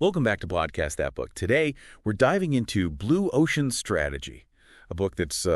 Welcome back to Podcast That Book. Today, we're diving into Blue Ocean Strategy, a book that's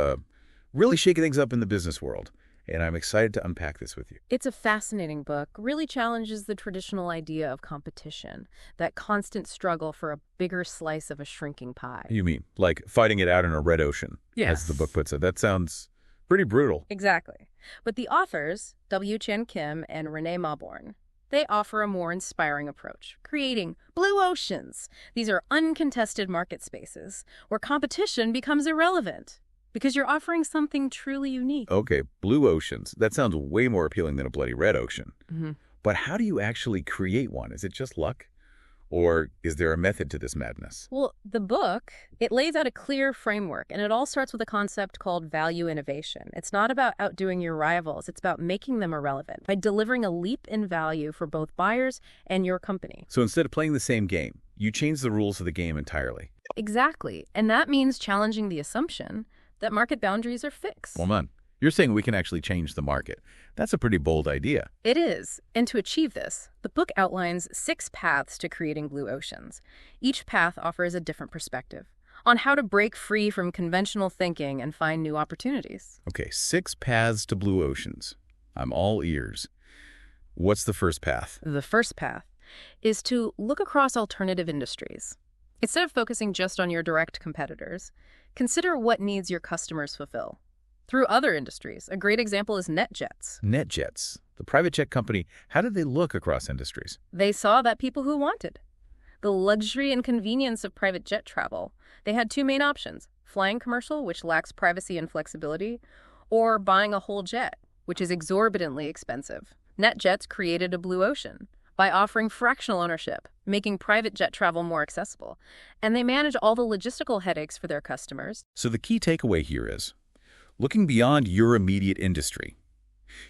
really shaking things up in the business world, and I'm excited to unpack this with you. It's a fascinating book, really challenges the traditional idea of competition, that constant struggle for a bigger slice of a shrinking pie. You mean, like fighting it out in a red ocean, Yes. as the book puts it. That sounds pretty brutal. Exactly. But the authors, W. Chan Kim and Renee Mauborgne, they offer a more inspiring approach, creating blue oceans. These are uncontested market spaces where competition becomes irrelevant because you're offering something truly unique. Okay, blue oceans. That sounds way more appealing than a bloody red ocean. Mm-hmm. But how do you actually create one? Is it just luck? Or is there a method to this madness? Well, the book, it lays out a clear framework, and it all starts with a concept called value innovation. It's not about outdoing your rivals. It's about making them irrelevant by delivering a leap in value for both buyers and your company. So instead of playing the same game, you change the rules of the game entirely. Exactly. And that means challenging the assumption that market boundaries are fixed. Well, man, you're saying we can actually change the market. That's a pretty bold idea. It is. And to achieve this, the book outlines 6 paths to creating blue oceans. Each path offers a different perspective on how to break free from conventional thinking and find new opportunities. Okay, 6 paths to blue oceans. I'm all ears. What's the first path? The first path is to look across alternative industries. Instead of focusing just on your direct competitors, consider what needs your customers fulfill through other industries. A great example is NetJets. NetJets, the private jet company. How did they look across industries? They saw that people who wanted the luxury and convenience of private jet travel. They had 2 main options: flying commercial, which lacks privacy and flexibility, or buying a whole jet, which is exorbitantly expensive. NetJets created a blue ocean by offering fractional ownership, making private jet travel more accessible. And they manage all the logistical headaches for their customers. So the key takeaway here is, looking beyond your immediate industry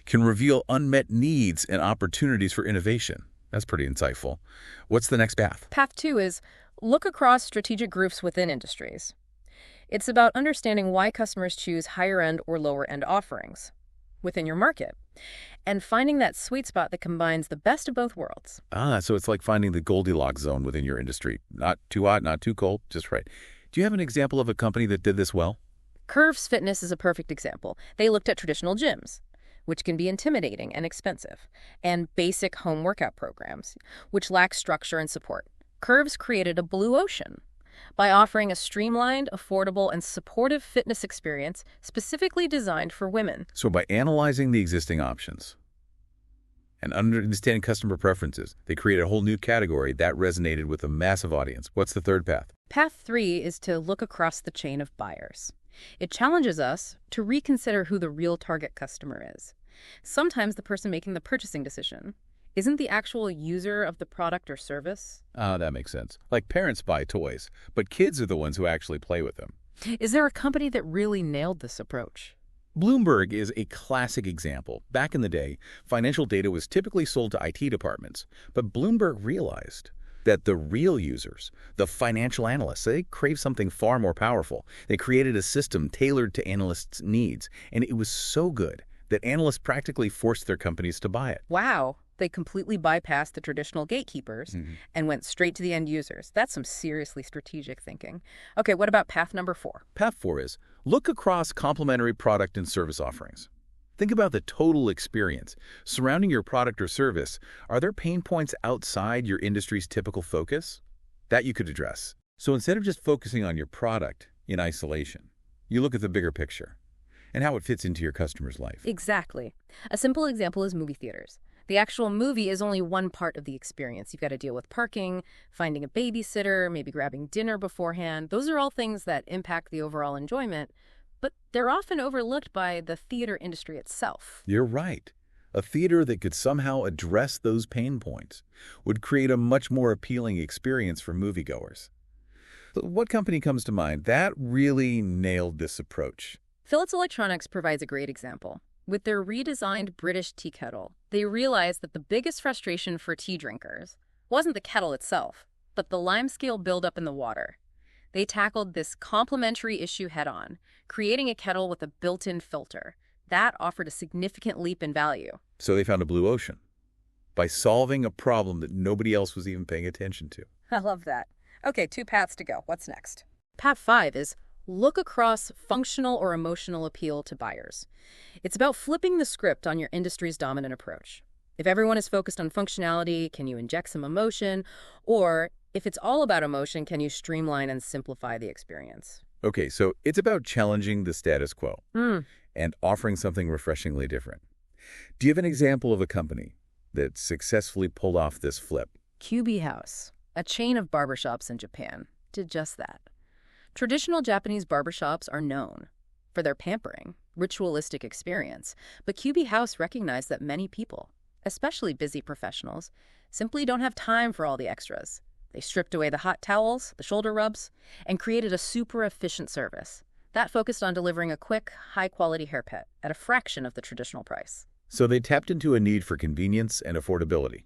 can reveal unmet needs and opportunities for innovation. That's pretty insightful. What's the next path? Path 2 is look across strategic groups within industries. It's about understanding why customers choose higher-end or lower-end offerings within your market and finding that sweet spot that combines the best of both worlds. So it's like finding the Goldilocks zone within your industry. Not too hot, not too cold, just right. Do you have an example of a company that did this well? Curves Fitness is a perfect example. They looked at traditional gyms, which can be intimidating and expensive, and basic home workout programs, which lack structure and support. Curves created a blue ocean by offering a streamlined, affordable, and supportive fitness experience specifically designed for women. So by analyzing the existing options and understanding customer preferences, they created a whole new category that resonated with a massive audience. What's the third path? Path 3 is to look across the chain of buyers. It challenges us to reconsider who the real target customer is. Sometimes the person making the purchasing decision isn't the actual user of the product or service. That makes sense. Like parents buy toys, but kids are the ones who actually play with them. Is there a company that really nailed this approach? Bloomberg is a classic example. Back in the day, financial data was typically sold to IT departments, but Bloomberg realized that the real users, the financial analysts, they crave something far more powerful. They created a system tailored to analysts' needs, and it was so good that analysts practically forced their companies to buy it. Wow. They completely bypassed the traditional gatekeepers and went straight to the end users. That's some seriously strategic thinking. Okay, what about path number 4? Path 4 is look across complementary product and service offerings. Think about the total experience surrounding your product or service. Are there pain points outside your industry's typical focus that you could address? So instead of just focusing on your product in isolation, you look at the bigger picture and how it fits into your customer's life. Exactly. A simple example is movie theaters. The actual movie is only one part of the experience. You've got to deal with parking, finding a babysitter, maybe grabbing dinner beforehand. Those are all things that impact the overall enjoyment, but they're often overlooked by the theater industry itself. You're right. A theater that could somehow address those pain points would create a much more appealing experience for moviegoers. So what company comes to mind that really nailed this approach? Philips Electronics provides a great example. With their redesigned British tea kettle, they realized that the biggest frustration for tea drinkers wasn't the kettle itself, but the limescale buildup in the water. They tackled this complementary issue head-on, creating a kettle with a built-in filter. That offered a significant leap in value. So they found a blue ocean by solving a problem that nobody else was even paying attention to. I love that. Okay, 2 paths to go. What's next? Path 5 is look across functional or emotional appeal to buyers. It's about flipping the script on your industry's dominant approach. If everyone is focused on functionality, can you inject some emotion? Or if it's all about emotion, can you streamline and simplify the experience? Okay, so it's about challenging the status quo Hmm. and offering something refreshingly different. Do you have an example of a company that successfully pulled off this flip? QB House, a chain of barbershops in Japan, did just that. Traditional Japanese barbershops are known for their pampering, ritualistic experience, but QB House recognized that many people, especially busy professionals, simply don't have time for all the extras. They stripped away the hot towels, the shoulder rubs, and created a super efficient service that focused on delivering a quick, high-quality haircut at a fraction of the traditional price. So they tapped into a need for convenience and affordability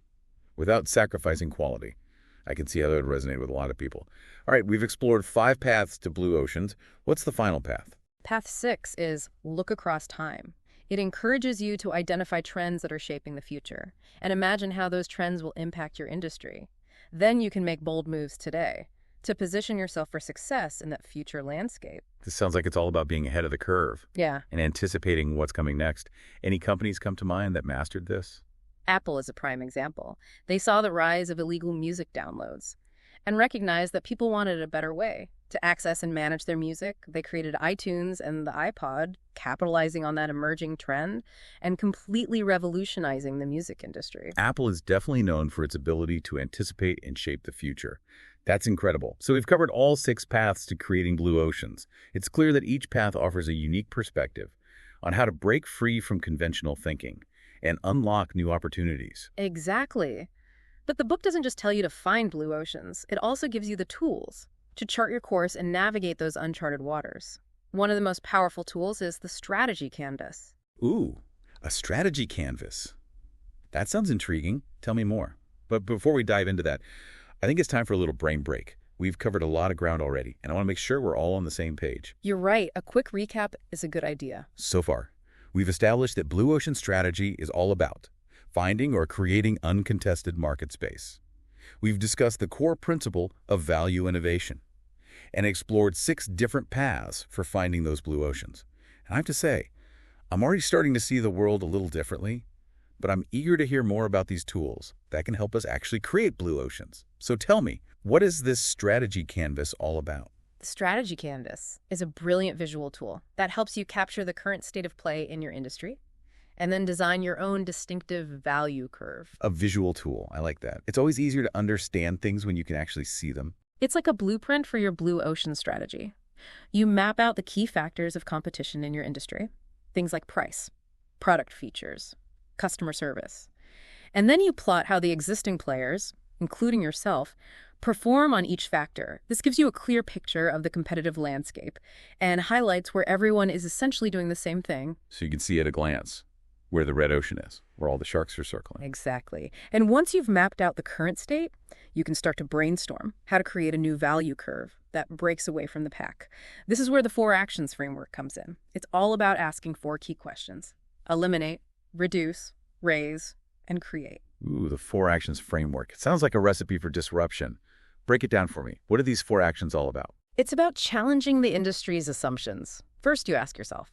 without sacrificing quality. I can see how that would resonate with a lot of people. All right, we've explored 5 paths to blue oceans. What's the final path? Path 6 is look across time. It encourages you to identify trends that are shaping the future and imagine how those trends will impact your industry. Then you can make bold moves today to position yourself for success in that future landscape. This sounds like it's all about being ahead of the curve Yeah. and anticipating what's coming next. Any companies come to mind that mastered this? Apple is a prime example. They saw the rise of illegal music downloads and recognized that people wanted a better way to access and manage their music. They created iTunes and the iPod, capitalizing on that emerging trend and completely revolutionizing the music industry. Apple is definitely known for its ability to anticipate and shape the future. That's incredible. So we've covered all 6 paths to creating blue oceans. It's clear that each path offers a unique perspective on how to break free from conventional thinking and unlock new opportunities. Exactly. But the book doesn't just tell you to find blue oceans. It also gives you the tools to chart your course and navigate those uncharted waters. One of the most powerful tools is the strategy canvas. Ooh, a strategy canvas. That sounds intriguing. Tell me more. But before we dive into that, I think it's time for a little brain break. We've covered a lot of ground already, and I want to make sure we're all on the same page. You're right. A quick recap is a good idea. So far, we've established that blue ocean strategy is all about finding or creating uncontested market space. We've discussed the core principle of value innovation and explored 6 different paths for finding those blue oceans. And I have to say, I'm already starting to see the world a little differently, but I'm eager to hear more about these tools that can help us actually create blue oceans. So tell me, what is this strategy canvas all about? The strategy canvas is a brilliant visual tool that helps you capture the current state of play in your industry and then design your own distinctive value curve. A visual tool. I like that. It's always easier to understand things when you can actually see them. It's like a blueprint for your blue ocean strategy. You map out the key factors of competition in your industry, things like price, product features, customer service. And then you plot how the existing players, including yourself, perform on each factor. This gives you a clear picture of the competitive landscape and highlights where everyone is essentially doing the same thing. So you can see at a glance where the red ocean is, where all the sharks are circling. Exactly. And once you've mapped out the current state, you can start to brainstorm how to create a new value curve that breaks away from the pack. This is where the 4 actions framework comes in. It's all about asking 4 key questions: eliminate, reduce, raise, and create. Ooh, the 4 actions framework. It sounds like a recipe for disruption. Break it down for me. What are these 4 actions all about? It's about challenging the industry's assumptions. First, you ask yourself,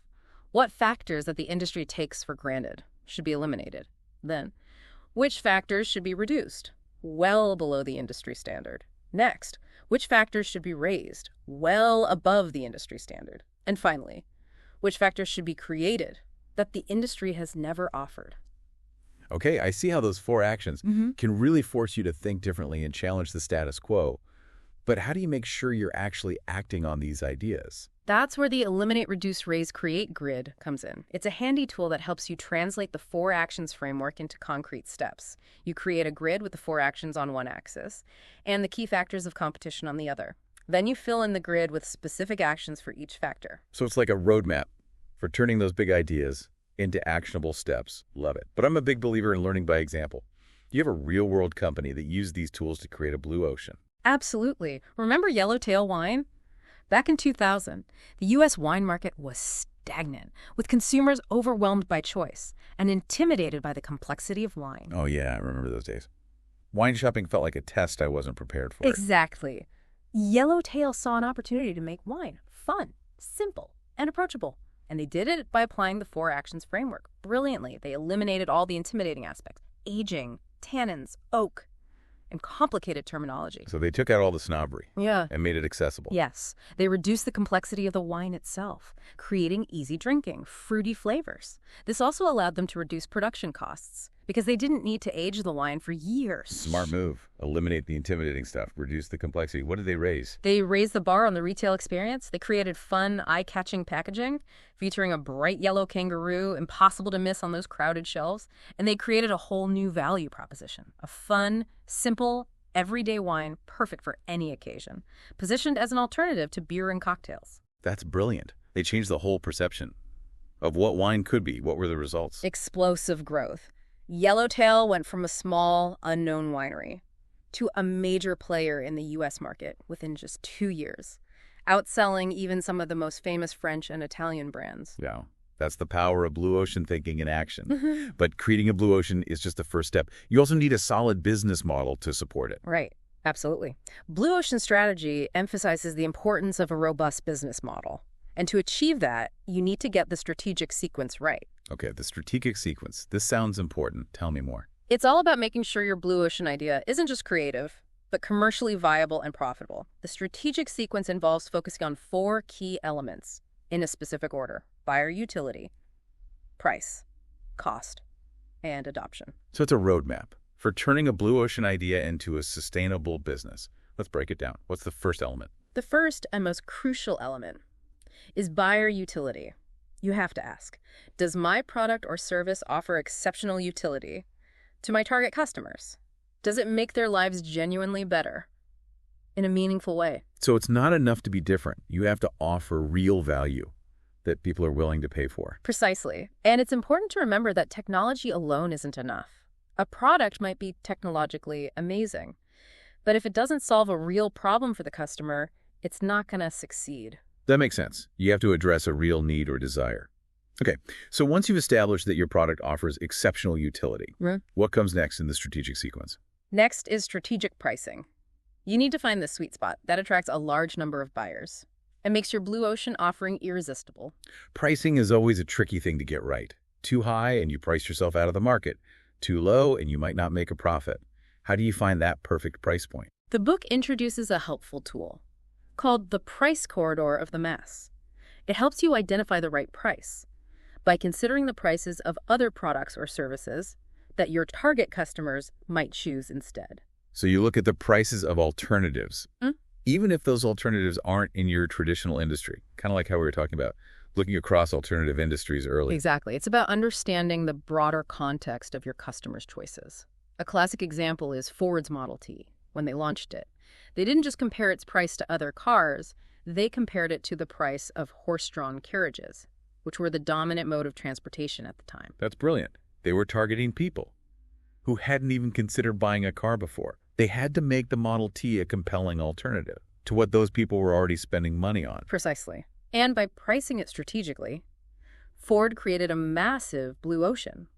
what factors that the industry takes for granted should be eliminated? Then, which factors should be reduced well below the industry standard? Next, which factors should be raised well above the industry standard? And finally, which factors should be created that the industry has never offered? Okay, I see how those 4 actions can really force you to think differently and challenge the status quo. But how do you make sure you're actually acting on these ideas? That's where the Eliminate, Reduce, Raise, Create grid comes in. It's a handy tool that helps you translate the 4 actions framework into concrete steps. You create a grid with the 4 actions on one axis and the key factors of competition on the other. Then you fill in the grid with specific actions for each factor. So it's like a roadmap for turning those big ideas into actionable steps. Love it. But I'm a big believer in learning by example. You have a real-world company that used these tools to create a blue ocean. Absolutely. Remember Yellowtail wine? Back in 2000, the U.S. wine market was stagnant, with consumers overwhelmed by choice and intimidated by the complexity of wine. Oh yeah, I remember those days. Wine shopping felt like a test I wasn't prepared for. Exactly. Yellowtail saw an opportunity to make wine fun, simple, and approachable. And they did it by applying the 4 actions framework brilliantly. They eliminated all the intimidating aspects: aging, tannins, oak, and complicated terminology. So they took out all the snobbery Yeah. and made it accessible. Yes. They reduced the complexity of the wine itself, creating easy drinking, fruity flavors. This also allowed them to reduce production costs because they didn't need to age the wine for years. Smart move. Eliminate the intimidating stuff. Reduce the complexity. What did they raise? They raised the bar on the retail experience. They created fun, eye-catching packaging, featuring a bright yellow kangaroo, impossible to miss on those crowded shelves. And they created a whole new value proposition, a fun, simple, everyday wine perfect for any occasion, positioned as an alternative to beer and cocktails. That's brilliant. They changed the whole perception of what wine could be. What were the results? Explosive growth. Yellowtail went from a small, unknown winery to a major player in the U.S. market within just 2 years, outselling even some of the most famous French and Italian brands. Yeah. That's the power of blue ocean thinking in action. But creating a blue ocean is just the first step. You also need a solid business model to support it. Right. Absolutely. Blue Ocean strategy emphasizes the importance of a robust business model. And to achieve that, you need to get the strategic sequence right. Okay, the strategic sequence. This sounds important. Tell me more. It's all about making sure your blue ocean idea isn't just creative, but commercially viable and profitable. The strategic sequence involves focusing on 4 key elements in a specific order: buyer utility, price, cost, and adoption. So it's a roadmap for turning a blue ocean idea into a sustainable business. Let's break it down. What's the first element? The first and most crucial element is buyer utility. You have to ask, does my product or service offer exceptional utility to my target customers? Does it make their lives genuinely better in a meaningful way? So it's not enough to be different. You have to offer real value that people are willing to pay for. Precisely. And it's important to remember that technology alone isn't enough. A product might be technologically amazing, but if it doesn't solve a real problem for the customer, it's not going to succeed. That makes sense. You have to address a real need or desire. Okay, so once you've established that your product offers exceptional utility, what comes next in the strategic sequence? Next is strategic pricing. You need to find the sweet spot that attracts a large number of buyers and makes your blue ocean offering irresistible. Pricing is always a tricky thing to get right. Too high and you price yourself out of the market. Too low and you might not make a profit. How do you find that perfect price point? The book introduces a helpful tool called the price corridor of the mass. It helps you identify the right price by considering the prices of other products or services that your target customers might choose instead. So you look at the prices of alternatives, even if those alternatives aren't in your traditional industry, kind of like how we were talking about looking across alternative industries earlier. Exactly. It's about understanding the broader context of your customers' choices. A classic example is Ford's Model T. When they launched it, they didn't just compare its price to other cars, they compared it to the price of horse-drawn carriages, which were the dominant mode of transportation at the time. That's brilliant. They were targeting people who hadn't even considered buying a car before. They had to make the Model T a compelling alternative to what those people were already spending money on. Precisely. And by pricing it strategically, Ford created a massive blue ocean,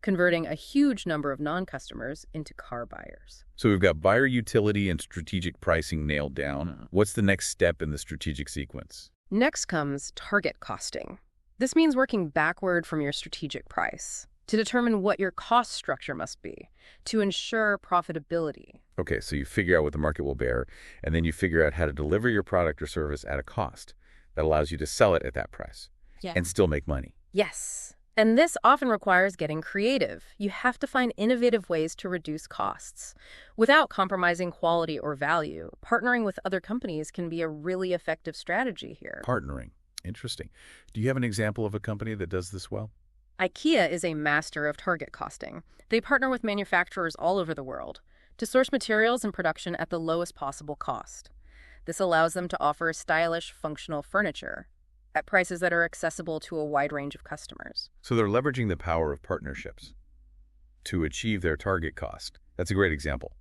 converting a huge number of non-customers into car buyers. So we've got buyer utility and strategic pricing nailed down. What's the next step in the strategic sequence? Next comes target costing. This means working backward from your strategic price to determine what your cost structure must be to ensure profitability. Okay, so you figure out what the market will bear, and then you figure out how to deliver your product or service at a cost that allows you to sell it at that price and still make money. Yes. And this often requires getting creative. You have to find innovative ways to reduce costs without compromising quality or value. Partnering with other companies can be a really effective strategy here. Partnering. Interesting. Do you have an example of a company that does this well? IKEA is a master of target costing. They partner with manufacturers all over the world to source materials and production at the lowest possible cost. This allows them to offer stylish, functional furniture at prices that are accessible to a wide range of customers. So they're leveraging the power of partnerships to achieve their target cost. That's a great example.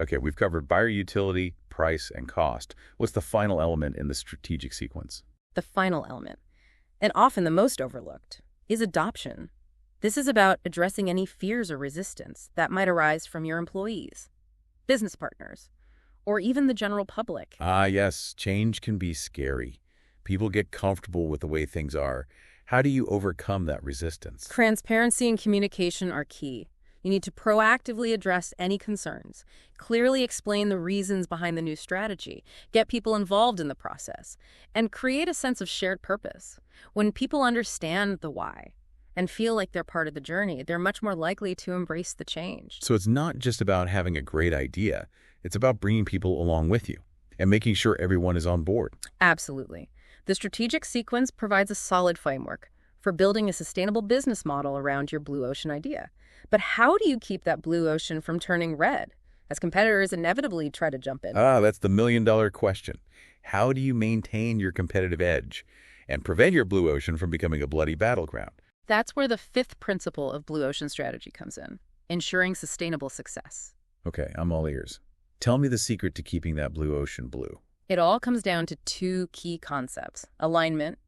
Okay, we've covered buyer utility, price, and cost. What's the final element in the strategic sequence? The final element, and often the most overlooked, is adoption. This is about addressing any fears or resistance that might arise from your employees. business partners, or even the general public. Ah, yes, change can be scary. People get comfortable with the way things are. How do you overcome that resistance? Transparency and communication are key. You need to proactively address any concerns, clearly explain the reasons behind the new strategy, get people involved in the process, and create a sense of shared purpose. When people understand the why and feel like they're part of the journey, they're much more likely to embrace the change. So it's not just about having a great idea. It's about bringing people along with you and making sure everyone is on board. Absolutely. The strategic sequence provides a solid framework for building a sustainable business model around your blue ocean idea. But how do you keep that blue ocean from turning red, as competitors inevitably try to jump in? Ah, that's the million-dollar question. How do you maintain your competitive edge and prevent your blue ocean from becoming a bloody battleground? That's where the fifth principle of blue ocean strategy comes in, ensuring sustainable success. Okay, I'm all ears. Tell me the secret to keeping that blue ocean blue. It all comes down to two key concepts: alignment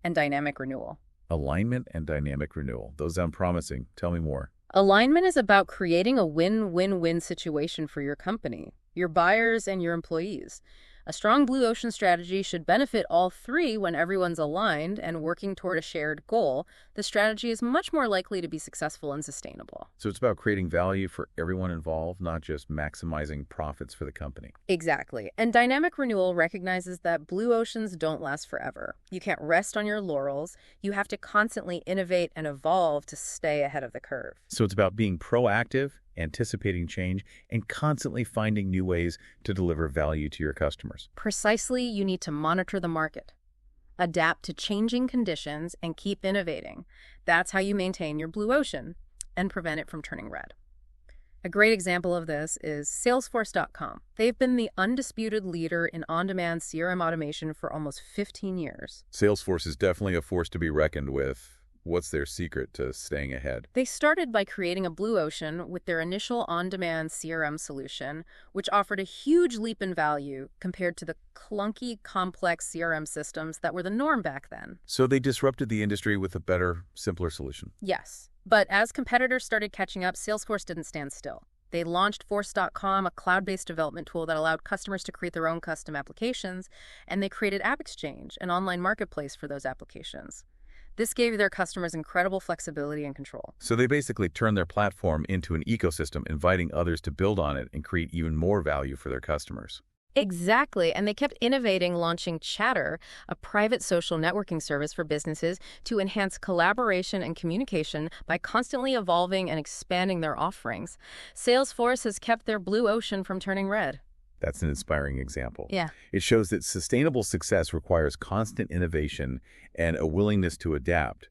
and dynamic renewal. Alignment and dynamic renewal. Those sound promising. Tell me more. Alignment is about creating a win-win-win situation for your company, your buyers, and your employees. A strong blue ocean strategy should benefit all three. When everyone's aligned and working toward a shared goal, the strategy is much more likely to be successful and sustainable. So it's about creating value for everyone involved, not just maximizing profits for the company. Exactly. And dynamic renewal recognizes that blue oceans don't last forever. You can't rest on your laurels. You have to constantly innovate and evolve to stay ahead of the curve. So it's about being proactive, anticipating change, and constantly finding new ways to deliver value to your customers. Precisely, you need to monitor the market, adapt to changing conditions, and keep innovating. That's how you maintain your blue ocean and prevent it from turning red. A great example of this is Salesforce.com. They've been the undisputed leader in on-demand CRM automation for almost 15 years. Salesforce is definitely a force to be reckoned with. What's their secret to staying ahead? They started by creating a blue ocean with their initial on-demand CRM solution, which offered a huge leap in value compared to the clunky, complex CRM systems that were the norm back then. So they disrupted the industry with a better, simpler solution. Yes, but as competitors started catching up, Salesforce didn't stand still. They launched Force.com, a cloud-based development tool that allowed customers to create their own custom applications, and they created AppExchange, an online marketplace for those applications. This gave their customers incredible flexibility and control. So they basically turned their platform into an ecosystem, inviting others to build on it and create even more value for their customers. Exactly, and they kept innovating, launching Chatter, a private social networking service for businesses to enhance collaboration and communication by constantly evolving and expanding their offerings. Salesforce has kept their blue ocean from turning red. That's an inspiring example. Yeah. It shows that sustainable success requires constant innovation and a willingness to adapt.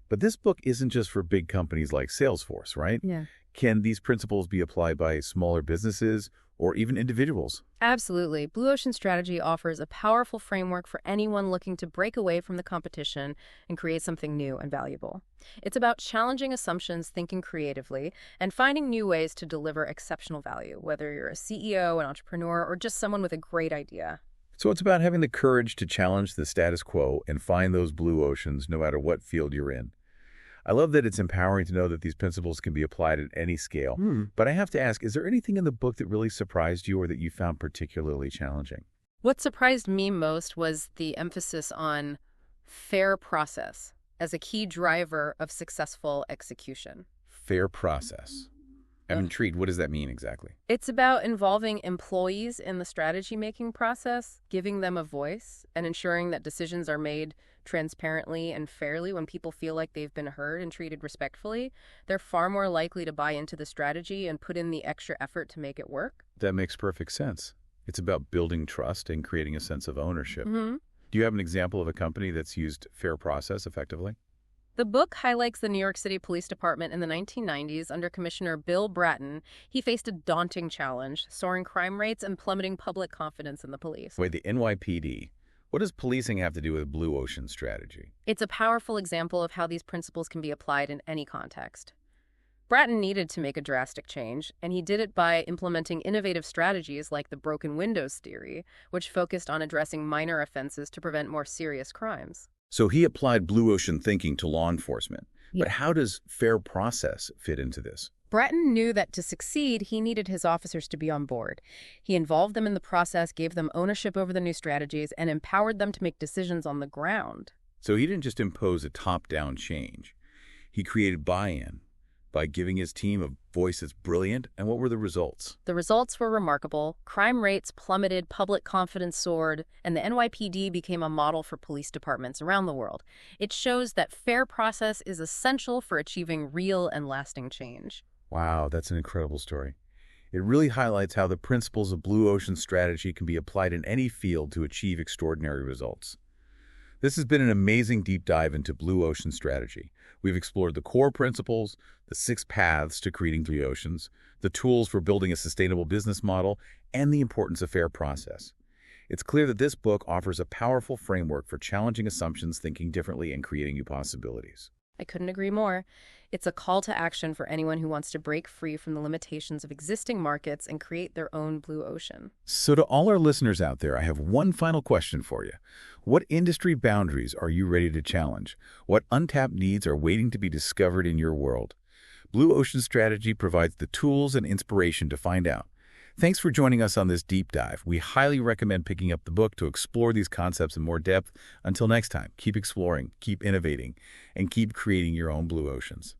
But this book isn't just for big companies like Salesforce, right? Yeah. Can these principles be applied by smaller businesses or even individuals? Absolutely. Blue Ocean Strategy offers a powerful framework for anyone looking to break away from the competition and create something new and valuable. It's about challenging assumptions, thinking creatively, and finding new ways to deliver exceptional value, whether you're a CEO, an entrepreneur, or just someone with a great idea. So it's about having the courage to challenge the status quo and find those blue oceans no matter what field you're in. I love that it's empowering to know that these principles can be applied at any scale. But I have to ask, is there anything in the book that really surprised you or that you found particularly challenging? What surprised me most was the emphasis on fair process as a key driver of successful execution. Fair process. I'm intrigued. What does that mean exactly? It's about involving employees in the strategy-making process, giving them a voice, and ensuring that decisions are made transparently and fairly. When people feel like they've been heard and treated respectfully, they're far more likely to buy into the strategy and put in the extra effort to make it work. That makes perfect sense. It's about building trust and creating a sense of ownership. Mm-hmm. Do you have an example of a company that's used fair process effectively? The book highlights the New York City Police Department in the 1990s under Commissioner Bill Bratton. He faced a daunting challenge, soaring crime rates and plummeting public confidence in the police. Wait, the NYPD. What does policing have to do with Blue Ocean strategy? It's a powerful example of how these principles can be applied in any context. Bratton needed to make a drastic change, and he did it by implementing innovative strategies like the broken windows theory, which focused on addressing minor offenses to prevent more serious crimes. So he applied Blue Ocean thinking to law enforcement. Yeah. But how does fair process fit into this? Breton knew that to succeed, he needed his officers to be on board. He involved them in the process, gave them ownership over the new strategies, and empowered them to make decisions on the ground. So he didn't just impose a top-down change. He created buy-in by giving his team a voice that's brilliant. And what were the results? The results were remarkable. Crime rates plummeted, public confidence soared, and the NYPD became a model for police departments around the world. It shows that fair process is essential for achieving real and lasting change. Wow, that's an incredible story. It really highlights how the principles of blue ocean strategy can be applied in any field to achieve extraordinary results. This has been an amazing deep dive into blue ocean strategy. We've explored the core principles, the 6 paths to creating blue oceans, the tools for building a sustainable business model, and the importance of fair process. It's clear that this book offers a powerful framework for challenging assumptions, thinking differently, and creating new possibilities. I couldn't agree more. It's a call to action for anyone who wants to break free from the limitations of existing markets and create their own blue ocean. So to all our listeners out there, I have one final question for you. What industry boundaries are you ready to challenge? What untapped needs are waiting to be discovered in your world? Blue Ocean Strategy provides the tools and inspiration to find out. Thanks for joining us on this deep dive. We highly recommend picking up the book to explore these concepts in more depth. Until next time, keep exploring, keep innovating, and keep creating your own blue oceans.